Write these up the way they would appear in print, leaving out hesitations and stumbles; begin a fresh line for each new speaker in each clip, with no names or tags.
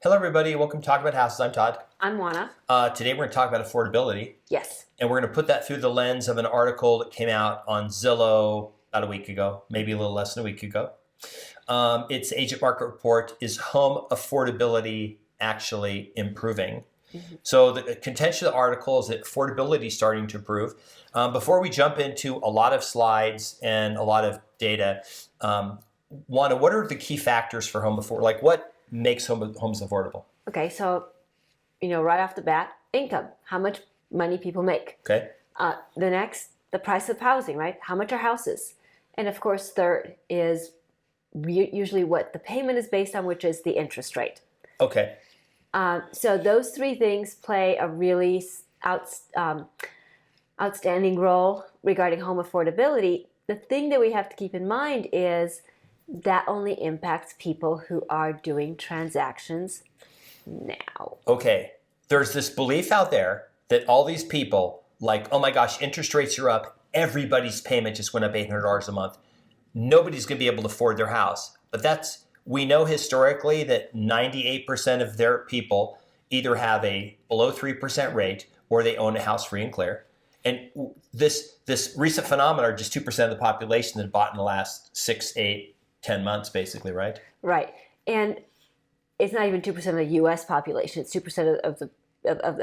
Hello, everybody. Welcome to Talk About Houses. I'm Todd.
I'm Juana.
Today, we're going to talk about affordability,
Yes.
and we're going to put that through the lens of an article that came out on Zillow about a week ago, maybe a little less than a week ago. It's Agent Market Report. Is home affordability actually improving? So the contention of the article is that affordability is starting to improve. Before we jump into a lot of slides and a lot of data, Juana, what are the key factors for home affordability? Like, what makes homes affordable?
Okay, so, right off the bat, income, how much money people make.
Okay.
The next, the price of housing, right? How much are houses? And of course, third is usually what the payment is based on, which is the interest rate.
Okay.
So those three things play a really outstanding role regarding home affordability. The thing that we have to keep in mind is that only impacts people who are doing transactions now.
Okay. There's this belief out there that all these people, like, oh my gosh, interest rates are up. Everybody's payment just went up $800 a month. Nobody's going to be able to afford their house. But we know historically that 98% of their people either have a below 3% rate or they own a house free and clear. And this recent phenomenon are just 2% of the population that bought in the last 6, 8, 10 months, basically, right?
Right. And it's not even 2% of the U.S. population. It's 2% of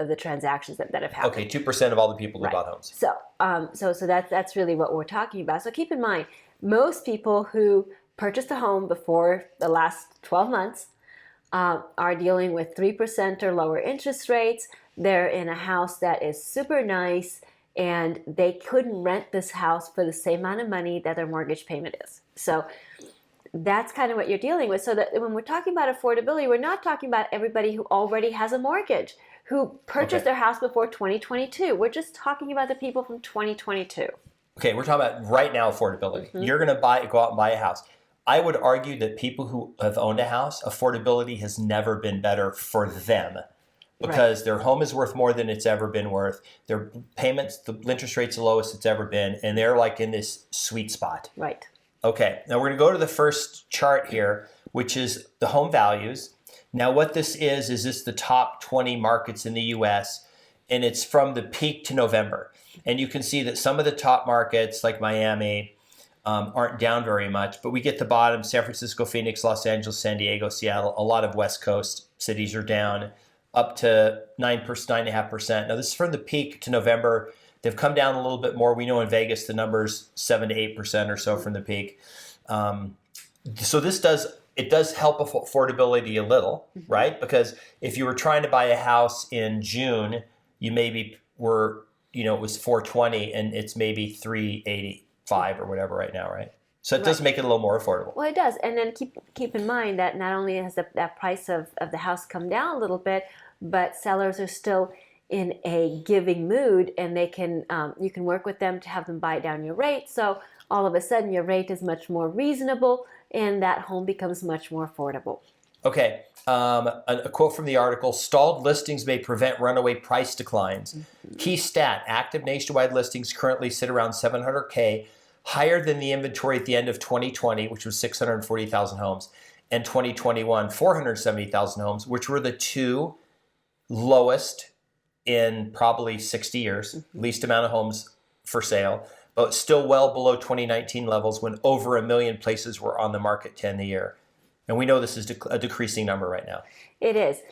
the transactions that have happened.
Okay, 2% of all the people that bought homes.
So that's really what we're talking about. So keep in mind, most people who purchased a home before the last 12 months are dealing with 3% or lower interest rates. They're in a house that is super nice, and they couldn't rent this house for the same amount of money that their mortgage payment is. So that's kind of what you're dealing with. So that when we're talking about affordability, we're not talking about everybody who already has a mortgage, who purchased their house before 2022. We're just talking about the people from 2022.
Okay, we're talking about right now affordability. You're going to go out and buy a house. I would argue that people who have owned a house, affordability has never been better for them because their home is worth more than it's ever been worth. Their payments, the interest rate's the lowest it's ever been, and they're like in this sweet spot.
Right.
Okay, now we're going to go to the first chart here, which is the home values. Now what this is this the top 20 markets in the U.S., and it's from the peak to November. And you can see that some of the top markets, like Miami, aren't down very much, but we get the bottom: San Francisco, Phoenix, Los Angeles, San Diego, Seattle. A lot of West Coast cities are down up to 9.5%. Now this is from the peak to November. They've come down a little bit more. We know in Vegas the number's 7 to 8% or so from the peak. So this does help affordability a little, right? Because if you were trying to buy a house in June, you maybe were, it was 420 and it's maybe 385 or whatever right now, right? So it does make it a little more affordable.
Well, it does. And then keep in mind that not only has that price of the house come down a little bit, but sellers are still in a giving mood, and they can you can work with them to have them buy down your rate. So all of a sudden your rate is much more reasonable, and that home becomes much more affordable.
Okay. A quote from the article: stalled listings may prevent runaway price declines. Key stat: active nationwide listings currently sit around 700K, higher than the inventory at the end of 2020, which was 640,000 homes, and 2021, 470,000 homes, which were the two lowest in probably 60 years, least amount of homes for sale, but still well below 2019 levels when over 1 million places were on the market to end the year. And we know this is a decreasing number right now.
It is.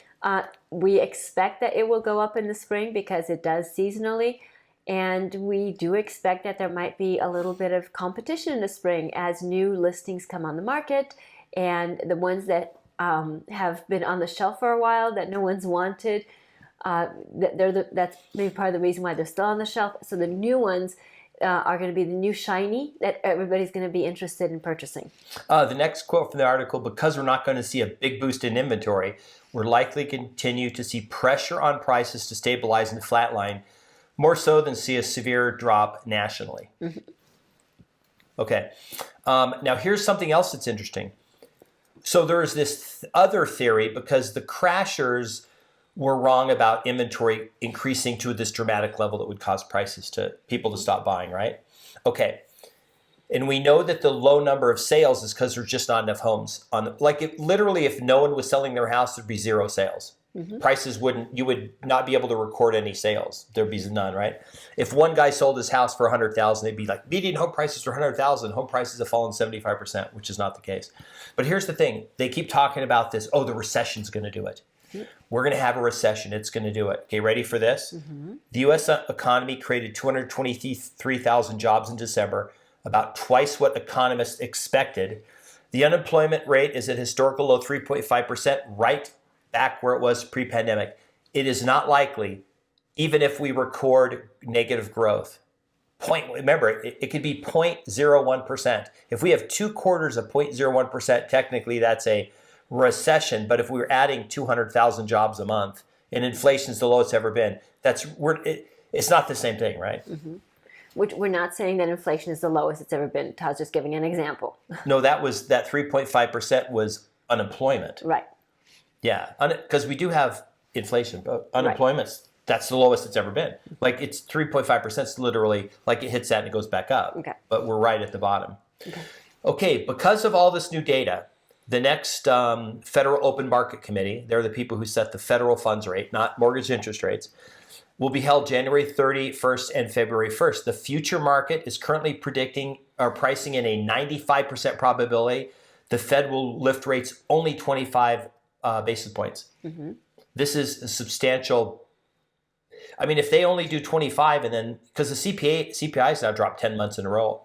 We expect that it will go up in the spring because it does seasonally. And we do expect that there might be a little bit of competition in the spring as new listings come on the market, and the ones that have been on the shelf for a while that no one's wanted, that's maybe part of the reason why they're still on the shelf. So the new ones are going to be the new shiny that everybody's going to be interested in purchasing.
The next quote from the article: because we're not going to see a big boost in inventory, we're likely to continue to see pressure on prices to stabilize and flatline, more so than see a severe drop nationally. Okay. Now here's something else that's interesting. So there's this other theory, because the crashers were wrong about inventory increasing to this dramatic level that would cause people to stop buying, right? Okay. And we know that the low number of sales is because there's just not enough homes on the, like literally if no one was selling their house, there'd be zero sales. Prices you would not be able to record any sales. There'd be none, right? If one guy sold his house for 100,000, they'd be like, median home prices for 100,000. Home prices have fallen 75%, which is not the case. But here's the thing. They keep talking about this. Oh, the recession's going to do it. We're going to have a recession. It's going to do it. Okay, ready for this? The U.S. economy created 223,000 jobs in December, about twice what economists expected. The unemployment rate is at historical low 3.5%, right back where it was pre-pandemic. It is not likely, even if we record negative growth. Remember, it could be 0.01%. If we have 2 quarters of 0.01%, technically that's a recession. But if we were adding 200,000 jobs a month and inflation's the lowest it's ever been, it's not the same thing, right?
Which we're not saying that inflation is the lowest it's ever been. Todd's just giving an example.
No, that 3.5% was unemployment.
Right.
Yeah, because we do have inflation, but unemployment's that's the lowest it's ever been. Like it's 3.5%. It's literally like it hits that and it goes back up.
Okay.
But we're right at the bottom. Okay, because of all this new data, the next Federal Open Market Committee, they're the people who set the federal funds rate, not mortgage interest rates, will be held January 31st and February 1st. The future market is currently predicting or pricing in a 95% probability the Fed will lift rates only 25 basis points. This is a substantial. I mean, if they only do 25 and then, because the CPI has now dropped 10 months in a row.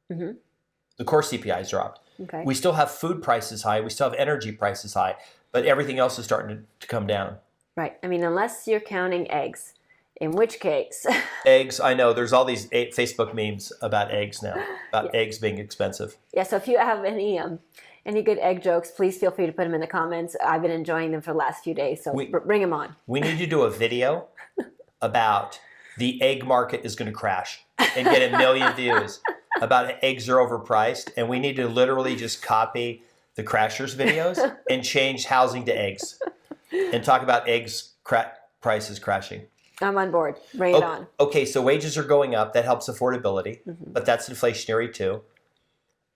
The core CPI has dropped.
Okay.
We still have food prices high. We still have energy prices high, but everything else is starting to come down.
Right. I mean, unless you're counting eggs, in which case.
Eggs, I know. There's all these Facebook memes about eggs now, about eggs being expensive.
Yeah, so if you have any good egg jokes, please feel free to put them in the comments. I've been enjoying them for the last few days, so bring them on.
We need to do a video about the egg market is going to crash and get 1 million views about eggs are overpriced, and we need to literally just copy the Crashers videos and change housing to eggs and talk about eggs prices crashing.
I'm on board. Bring it on.
Okay, so wages are going up. That helps affordability, but that's inflationary too.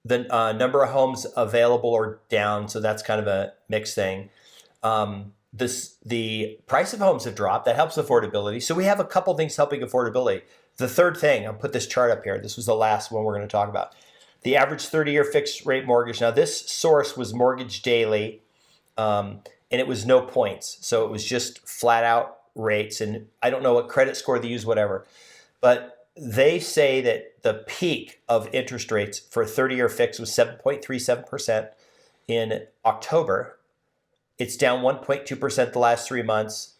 The number of homes available are down, so that's kind of a mixed thing. The price of homes have dropped. That helps affordability. So we have a couple things helping affordability. The third thing, I'll put this chart up here. This was the last one we're going to talk about. The average 30-year fixed rate mortgage. Now, this source was Mortgage Daily, and it was no points. So it was just flat out rates. And I don't know what credit score they use, whatever. But they say that the peak of interest rates for a 30-year fix was 7.37% in October. It's down 1.2% the last 3 months,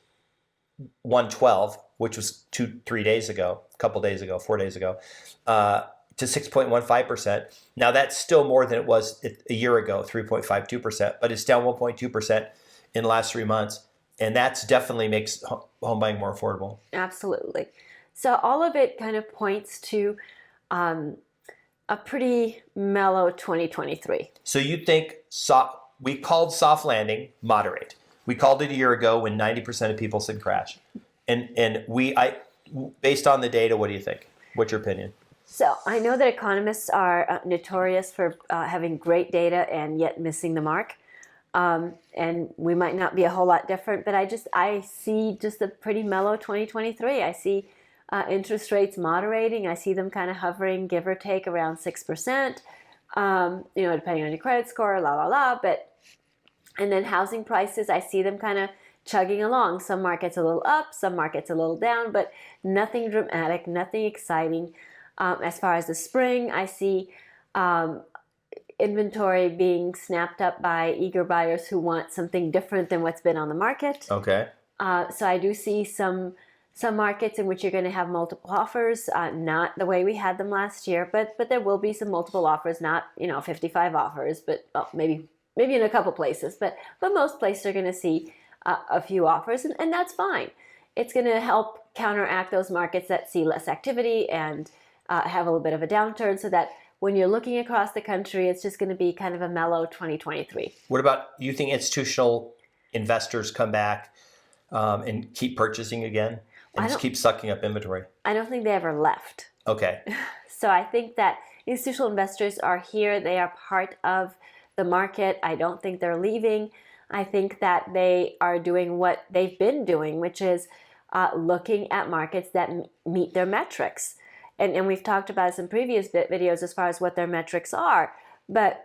112, which was 4 days ago, to 6.15%. Now that's still more than it was a year ago, 3.52%, but it's down 1.2% in the last 3 months. And that definitely makes home buying more affordable.
Absolutely. So all of it kind of points to a pretty mellow 2023.
So you think we called soft landing moderate. We called it a year ago when 90% of people said crash. And based on the data, what do you think? What's your opinion?
So I know that economists are notorious for having great data and yet missing the mark. And we might not be a whole lot different, but I see just a pretty mellow 2023. I see interest rates moderating. I see them kind of hovering, give or take, around 6%, depending on your credit score, and then housing prices, I see them kind of chugging along. Some markets a little up, some markets a little down, but nothing dramatic, nothing exciting. As far as the spring, I see inventory being snapped up by eager buyers who want something different than what's been on the market.
Okay.
So I do see some markets in which you're going to have multiple offers, not the way we had them last year, but there will be some multiple offers, not 55 offers, but maybe in a couple places, but most places are going to see a few offers, and that's fine. It's going to help counteract those markets that see less activity and have a little bit of a downturn, so that when you're looking across the country, it's just going to be kind of a mellow 2023.
What about, you think institutional investors come back and keep purchasing again and just keep sucking up inventory?
I don't think they ever left.
Okay.
So I think that institutional investors are here. They are part of the market. I don't think they're leaving. I think that they are doing what they've been doing, which is looking at markets that meet their metrics. And we've talked about this in previous videos as far as what their metrics are. But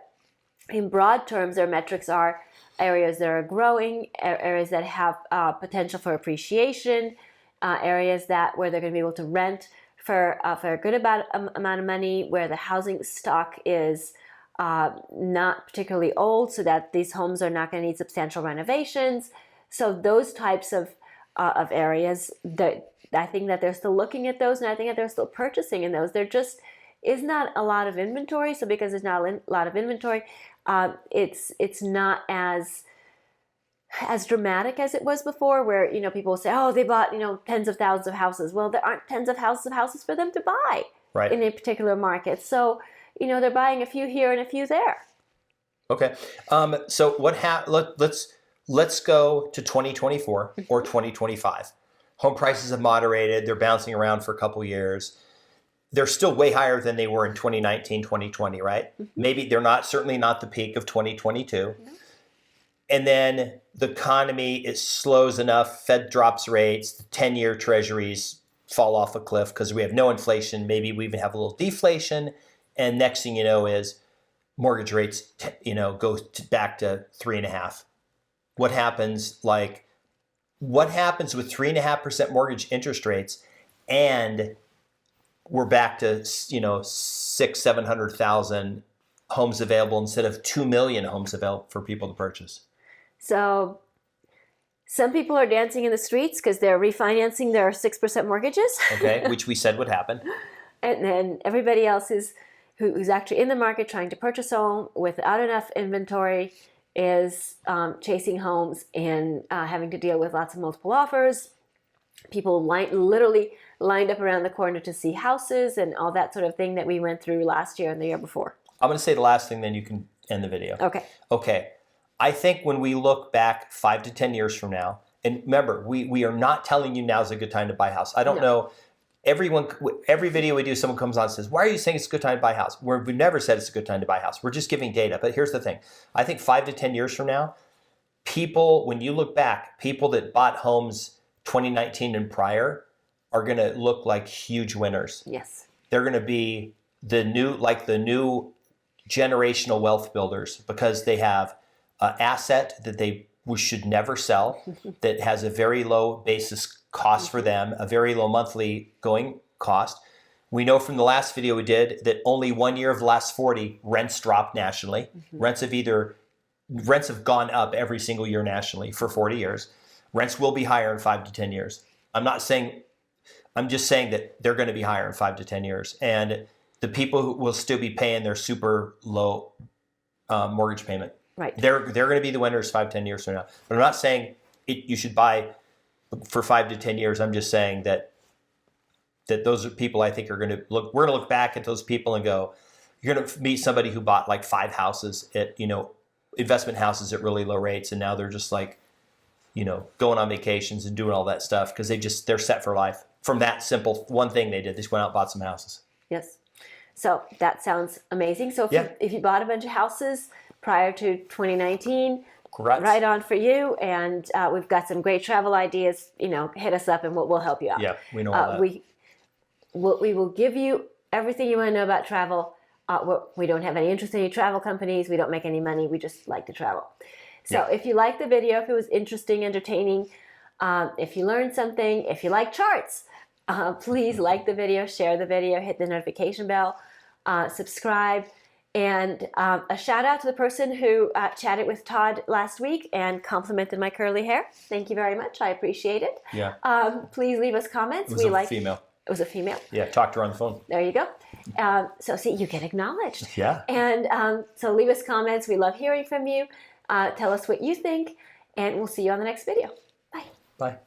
in broad terms, their metrics are areas that are growing, areas that have potential for appreciation, areas where they're going to be able to rent for a good amount of money, where the housing stock is not particularly old, so that these homes are not going to need substantial renovations. So those types of areas, that I think that they're still looking at those, and I think that they're still purchasing in those. There just is not a lot of inventory. So because there's not a lot of inventory, it's not as dramatic as it was before, where people say, oh, they bought tens of thousands of houses. Well, there aren't tens of houses for them to buy in a particular market. So they're buying a few here and a few there.
Okay. So let's go to 2024 or 2025. Home prices have moderated. They're bouncing around for a couple years. They're still way higher than they were in 2019, 2020, right? Mm-hmm. Maybe they're certainly not the peak of 2022. Mm-hmm. And then the economy, it slows enough. Fed drops rates. The 10-year treasuries fall off a cliff because we have no inflation. Maybe we even have a little deflation. And next thing you know is mortgage rates, go back to 3.5. What happens with 3.5% mortgage interest rates, and we're back to 600,000-700,000 homes available instead of 2 million homes available for people to purchase?
So some people are dancing in the streets because they're refinancing their 6% mortgages.
Okay, which we said would happen.
And then everybody else who's actually in the market trying to purchase a home without enough inventory is chasing homes and having to deal with lots of multiple offers. People literally lined up around the corner to see houses and all that sort of thing that we went through last year and the year before.
I'm going to say the last thing, then you can end the video.
Okay.
I think when we look back 5 to 10 years from now, and remember, we are not telling you now's a good time to buy a house. I don't know. Every video we do, someone comes on and says, why are you saying it's a good time to buy a house? We've never said it's a good time to buy a house. We're just giving data. But here's the thing. I think 5 to 10 years from now, when you look back, people that bought homes 2019 and prior are going to look like huge winners.
Yes.
They're going to be the new generational wealth builders because they have an asset that we should never sell, that has a very low basis cost for them, a very low monthly going cost. We know from the last video we did that only 1 year of the last 40 rents dropped nationally. Mm-hmm. Rents have gone up every single year nationally for 40 years. Rents will be higher in 5 to 10 years. I'm just saying that they're going to be higher in 5 to 10 years. And the people who will still be paying their super low mortgage payment.
Right.
They're going to be the winners 5, 10 years from now. But I'm not saying you should buy for 5 to 10 years. I'm just saying that those are people I think are going to look. We're going to look back at those people and go, you're going to meet somebody who bought like 5 houses at investment houses at really low rates, and now they're just like going on vacations and doing all that stuff because they're set for life from that simple one thing they did. They just went out and bought some houses.
Yes. So that sounds amazing. So if you bought a bunch of houses prior to 2019,
Congrats.
Right on for you. And we've got some great travel ideas. Hit us up and we'll help you out.
Yeah, we know all that.
We will give you everything you want to know about travel. We don't have any interest in any travel companies. We don't make any money. We just like to travel. So if you liked the video, if it was interesting, entertaining, if you learned something, if you like charts, please like the video, share the video, hit the notification bell, subscribe. And a shout out to the person who chatted with Todd last week and complimented my curly hair. Thank you very much. I appreciate it.
Yeah.
Please leave us comments.
It was a female.
It was a female?
Yeah, talked to her on the phone.
There you go. So see, you get acknowledged.
Yeah.
And so leave us comments. We love hearing from you. Tell us what you think, and we'll see you on the next video. Bye.
Bye.